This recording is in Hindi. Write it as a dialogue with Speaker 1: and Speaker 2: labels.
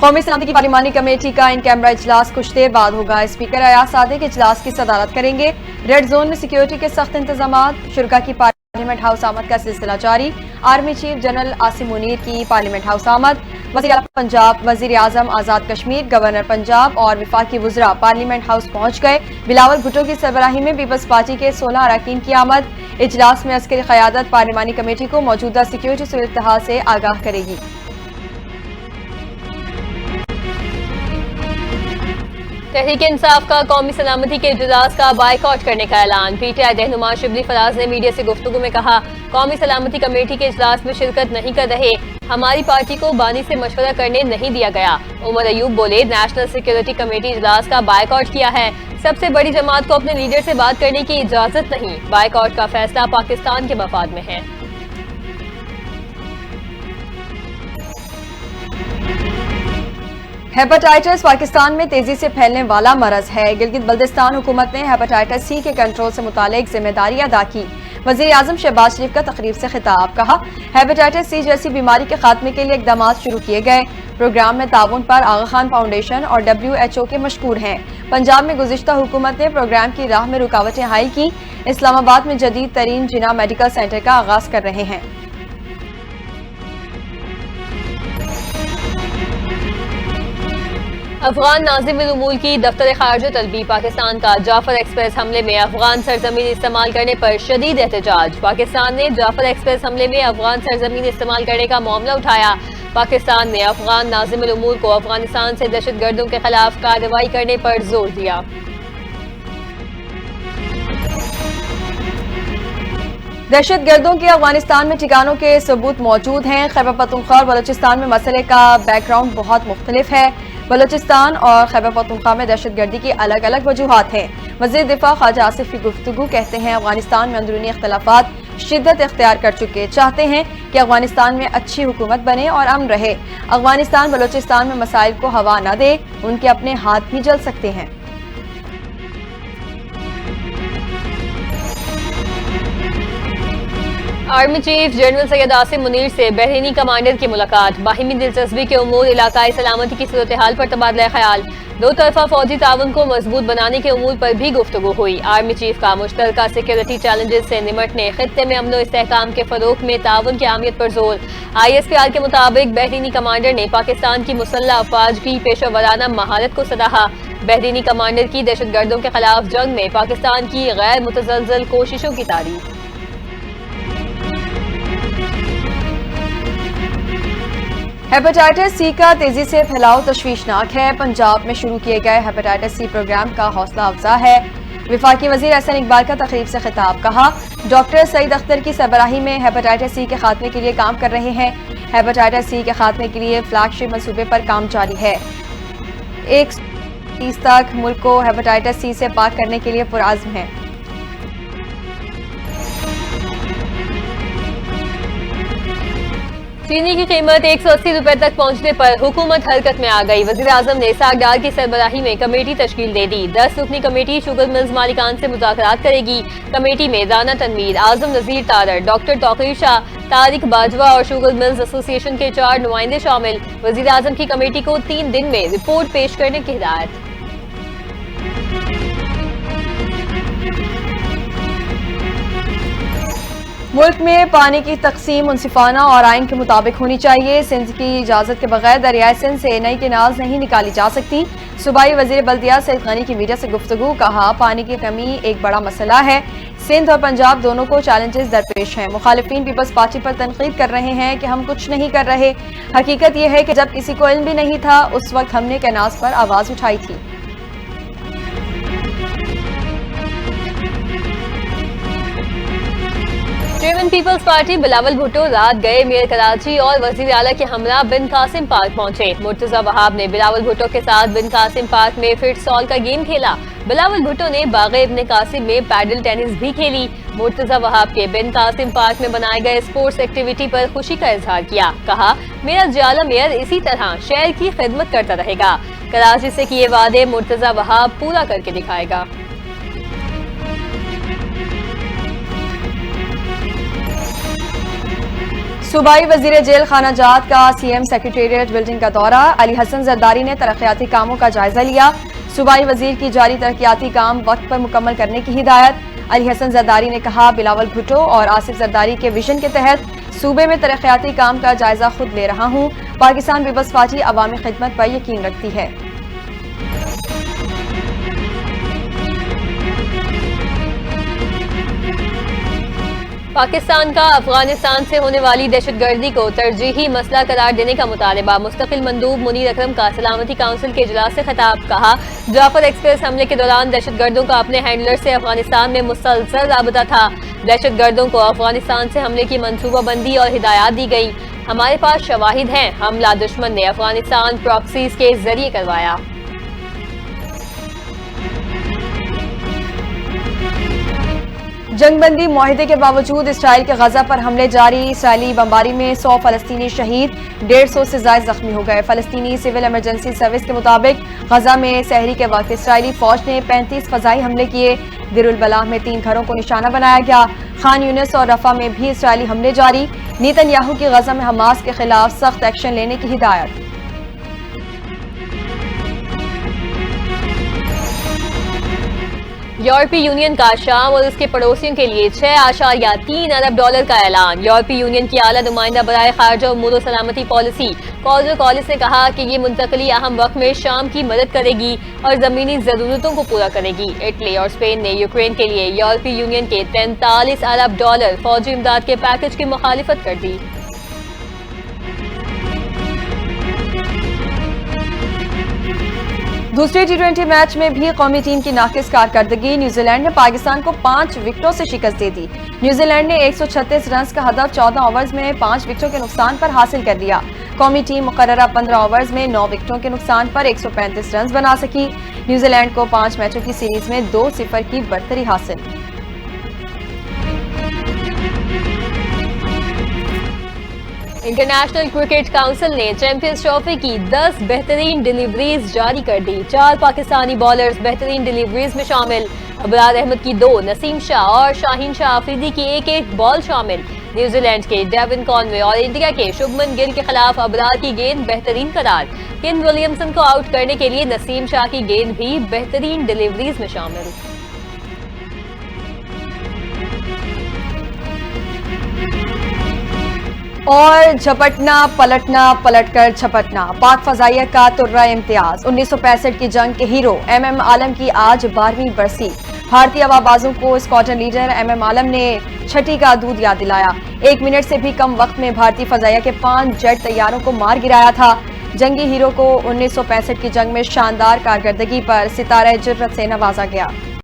Speaker 1: कौमी सलामती की पार्लिमानी कमेटी का इन कैमरा इजलास कुछ देर बाद होगा। स्पीकर अयाज सादिक इजलास की सदारत करेंगे। रेड जोन में सिक्योरिटी के सख्त इंतजाम। शुरा की पार्लियामेंट हाउस आमद का सिलसिला जारी। Army chief general Asim Munir की पार्लियामेंट हाउस आमद। वज़ीर आला पंजाब, वज़ीर आज़म आज़ाद कश्मीर, गवर्नर पंजाब और विफाकी वुज़रा पार्लियामेंट हाउस पहुंच गए। बिलावल भुट्टो की सरबराही में पीपल्स पार्टी के 16 अरकान की आमद। इजलास में अस्करी क़यादत पार्लिमानी कमेटी को मौजूदा सिक्योरिटी सूरत-ए-हाल से आगाह करेगी।
Speaker 2: तहरीक इंसाफ का कौमी सलामती के इजलास का बायकॉट करने का ऐलान। पीटीआई रहनुमा शिबली फराज ने मीडिया से गुफ्तगू में कहा, कौमी सलामती कमेटी के इजलास में शिरकत नहीं कर रहे। हमारी पार्टी को बानी से मशवरा करने नहीं दिया गया। उमर अयूब बोले, नेशनल सिक्योरिटी कमेटी इजलास का बायकॉट किया है। सबसे बड़ी जमात को अपने लीडर से बात करने की इजाजत नहीं। बायकॉट का फैसला पाकिस्तान के मफाद में है।
Speaker 1: हेपेटाइटिस पाकिस्तान में तेजी से फैलने वाला मरज है। गिलगित बल्तिस्तान हुकूमत ने हेपेटाइटिस सी के कंट्रोल से मुतालिक जिम्मेदारी अदा की। वज़ीर आज़म शहबाज शरीफ का तकरीब से खिताब। कहा, हेपेटाइटिस सी जैसी बीमारी के खात्मे के लिए इक़दाम शुरू किए गए। प्रोग्राम में ताउन पर आगा खान फाउंडेशन और WHO के मशकूर हैं। पंजाब में गुज़िश्ता हुकूमत ने प्रोग्राम की राह में रुकावटें हाई की। इस्लामाबाद में जदीद तरीन जिना मेडिकल सेंटर का आगाज कर रहे हैं।
Speaker 2: अफगान नाज़िमुल उमूल की दफ्तर खारजा तलबी। पाकिस्तान का जाफर एक्सप्रेस हमले में अफगान सरजमीन इस्तेमाल करने पर शदीद एहतजाज। पाकिस्तान ने जाफर एक्सप्रेस हमले में अफगान सरजमीन इस्तेमाल करने का मामला उठाया। पाकिस्तान ने अफगान नाज़िमुल उमूल को अफगानिस्तान से दहशतगर्दों के खिलाफ कार्रवाई करने पर जोर दिया।
Speaker 1: दहशतगर्दों के अफगानिस्तान में ठिकानों के सबूत मौजूद हैं। खैबर पख्तूनख्वा और बलोचिस्तान में मसले का बैकग्राउंड बहुत मुख्तलिफ है। बलोचिस्तान और खैबर पख्तूनख्वा में दहशतगर्दी की अलग अलग वजूहात हैं। वज़ीर दिफा ख्वाजा आसिफ की गुफ्तगू कहते हैं, अफगानिस्तान में अंदरूनी इख्तलाफात शिद्दत इख्तियार कर चुके, चाहते हैं कि अफगानिस्तान में अच्छी हुकूमत बने और अमन रहे। अफगानिस्तान बलोचिस्तान में मसाइल को हवा न दे, उनके अपने हाथ भी जल सकते हैं।
Speaker 2: Army chief general Syed Asim Munir से बहरीनी कमांडर की मुलाकात। बाहिमी दिलचस्पी के उमूर, इलाकाई सलामती की सूरत हाल पर तबादला ख्याल। दो तरफा फौजी ताउन को मजबूत बनाने के उमूर पर भी गुफ्तगू हुई। आर्मी चीफ का मुश्तरका सिक्योरिटी चैलेंजेस से निमटने, खित्ते में अमन इस्तेहकाम के फरोग में ताउन की अहमियत पर जोर। ISPR के मुताबिक बहरीनी कमांडर ने पाकिस्तान की मुसल्लह अफवाज की पेशेवराना महारत को सराहा। बहरीनी कमांडर की दहशतगर्दों के खिलाफ जंग में पाकिस्तान की गैर मुतज़लज़ल कोशिशों की तारीफ।
Speaker 1: हेपेटाइटिस सी का तेजी से फैलाव तशवीशनाक है। पंजाब में शुरू किए गए हेपेटाइटिस सी प्रोग्राम का हौसला अफजा है। विफाकी वज़ीर एहसन इकबाल का तकरीब से खिताब। कहा, डॉक्टर सईद अख्तर की सरबराही में हेपेटाइटिस सी के खात्मे के लिए काम कर रहे हैं। हेपेटाइटिस सी के खात्मे के लिए फ्लैगशिप मंसूबे पर काम जारी है। 130 तक मुल्क को हेपेटाइटिस सी से पाक करने के लिए पुरआज़्म है।
Speaker 2: चीनी की कीमत 180 रुपए तक पहुंचने पर हुकूमत हरकत में आ गई। वज़ीर आज़म ने इसहाक डार की सरबराही में कमेटी तश्कील दे दी। 10 रुकनी कमेटी शुगर मिल्स मालिकान से मुज़ाकरात करेगी। कमेटी में राना तनवीर, आज़म नज़ीर तारड़, डॉक्टर तौकीर शाह, तारिक बाजवा और शुगर मिल्स एसोसिएशन के 4 नुमाइंदे शामिल। वज़ीर आज़म की कमेटी को 3 दिन में रिपोर्ट पेश करने की हिदायत।
Speaker 1: मुल्क में पानी की तकसीम मुनसिफाना और आइन के मुताबिक होनी चाहिए। सिंध की इजाजत के बगैर दरियाए सिंध से नई केनाल्स नहीं निकाली जा सकती। सूबाई वजीर बल्दिया सईद गनी की मीडिया से गुफ्तगू। कहा, पानी की कमी एक बड़ा मसला है। सिंध और पंजाब दोनों को चैलेंजेस दरपेश हैं। मुखालिफिन पीपल्स पार्टी पर तनकीद कर रहे हैं कि हम कुछ नहीं कर रहे। हकीकत यह है कि जब किसी को इल्म भी नहीं था, उस वक्त हमने कैनाल्स पर आवाज उठाई थी।
Speaker 2: Chairman Peoples Party Bilawal Bhutto रात गए मेयर कराची और वजीर आला के हमरा बिन कासिम पार्क पहुंचे। मुर्तजा वहाब ने बिलावल भुट्टो के साथ बिन कासिम पार्क में फिट सॉल का गेम खेला। बिलावल भुट्टो ने बागे इब्ने कासिम में पैडल टेनिस भी खेली। मुर्तजा वहाब के बिन कासिम पार्क में बनाए गए स्पोर्ट्स एक्टिविटी पर खुशी का इजहार किया। कहा, मेरा जाला मेयर इसी तरह शहर की खिदमत करता रहेगा। कराची से किए वादे मुर्तजा वहाब पूरा करके दिखाएगा।
Speaker 1: सूबाई वजीर जेल खाना जात का सीएम सेक्रेटेरिएट बिल्डिंग का दौरा। अली हसन जरदारी ने तरक्याती कामों का जायजा लिया। सूबाई वजीर की जारी तरक्याती काम वक्त पर मुकम्मल करने की हिदायत। अली हसन जरदारी ने कहा, बिलावल भुट्टो और आसिफ जरदारी के विजन के तहत सूबे में तरक्याती काम का जायजा खुद ले रहा हूं। पाकिस्तान पीपल्स पार्टी अवामी खिदमत पर यकीन रखती है।
Speaker 2: पाकिस्तान का अफगानिस्तान से होने वाली दहशतगर्दी को तरजीही मसला करार देने का मुतालबा। मुस्तकिल मंदूब मुनीर अकरम का सलामती काउंसिल के इजलास से खिताब। कहा, जाफर एक्सप्रेस हमले के दौरान दहशतगर्दों का अपने हैंडलर से अफगानिस्तान में मुसलसल राबता था। दहशतगर्दों को अफगानिस्तान से हमले की मनसूबाबंदी और हिदायत दी गई। हमारे पास शवाहिद हैं, हमला दुश्मन ने अफगानिस्तान प्रॉक्सीज के जरिए करवाया।
Speaker 1: जंगबंदी मुआहदे के बावजूद इसराइल के गजा पर हमले जारी। इसराइली बमबारी में 100 फलस्तीनी शहीद, 150 से ज्यादा जख्मी हो गए। फलस्तीनी सिविल इमरजेंसी सर्विस के मुताबिक गजा में सहरी के वक्त इसराइली फौज ने 35 फजाई हमले किए। दिरुल बलाह में 3 घरों को निशाना बनाया गया। खान यूनिस और रफा में भी इसराइली हमले जारी। नेतन्याहू की गजा में हमास के खिलाफ सख्त एक्शन लेने की हिदायत।
Speaker 2: यूरोपीय यूनियन का शाम और उसके पड़ोसियों के लिए $6.3 अरब का ऐलान। यूरोपीय यूनियन की आला नुमाइंदा बराए खारजा उमूर और सलामती पॉलिसी कॉजो कॉलिस ने कहा कि ये मुंतकली अहम वक्त में शाम की मदद करेगी और जमीनी जरूरतों को पूरा करेगी। इटली और स्पेन ने यूक्रेन के लिए यूरोपीय यूनियन के $43 अरब फौजी इमदाद के पैकेज की मुखालिफत कर दी।
Speaker 1: दूसरे T20 मैच में भी कौमी टीम की नाकिस कारकर्दगी। न्यूजीलैंड ने पाकिस्तान को 5 विकेटों से शिकस्त दे दी। न्यूजीलैंड ने 136 रन का हदफ 14 ओवर्स में 5 विकेटों के नुकसान पर हासिल कर लिया। कौमी टीम मुकर्ररा 15 ओवर्स में 9 विकेटों के नुकसान पर 135 रन बना सकी। न्यूजीलैंड को 5 मैचों की सीरीज में 2-0 की बढ़तरी हासिल।
Speaker 2: इंटरनेशनल क्रिकेट काउंसिल ने चैंपियंस ट्रॉफी की 10 बेहतरीन डिलीवरीज जारी कर दी। 4 पाकिस्तानी बॉलर्स बेहतरीन डिलीवरीज में शामिल। अबरार अहमद की 2, नसीम शाह और शाहीन शाह अफरीदी की 1-1 बॉल शामिल। न्यूजीलैंड के डेविन कॉनवे और इंडिया के शुभमन गिल के खिलाफ अबरार की गेंद बेहतरीन करार। केन विलियमसन को आउट करने के लिए नसीम शाह की गेंद भी बेहतरीन डिलीवरीज में शामिल।
Speaker 1: और झपटना पलटना पलटकर झपटना, पाक फजाइया का तुर्रा इम्तियाज। 1965 की जंग के हीरो MM आलम की आज 12वीं बरसी। भारतीय हवाबाजों को स्क्वाड्रन लीडर MM आलम ने छठी का दूध याद दिलाया। 1 मिनट से भी कम वक्त में भारतीय फजाइया के 5 जेट तैयारों को मार गिराया था। जंगी हीरो को 1965 की जंग में शानदार कारकर्दगी पर सितारा जुर्रत से नवाजा गया।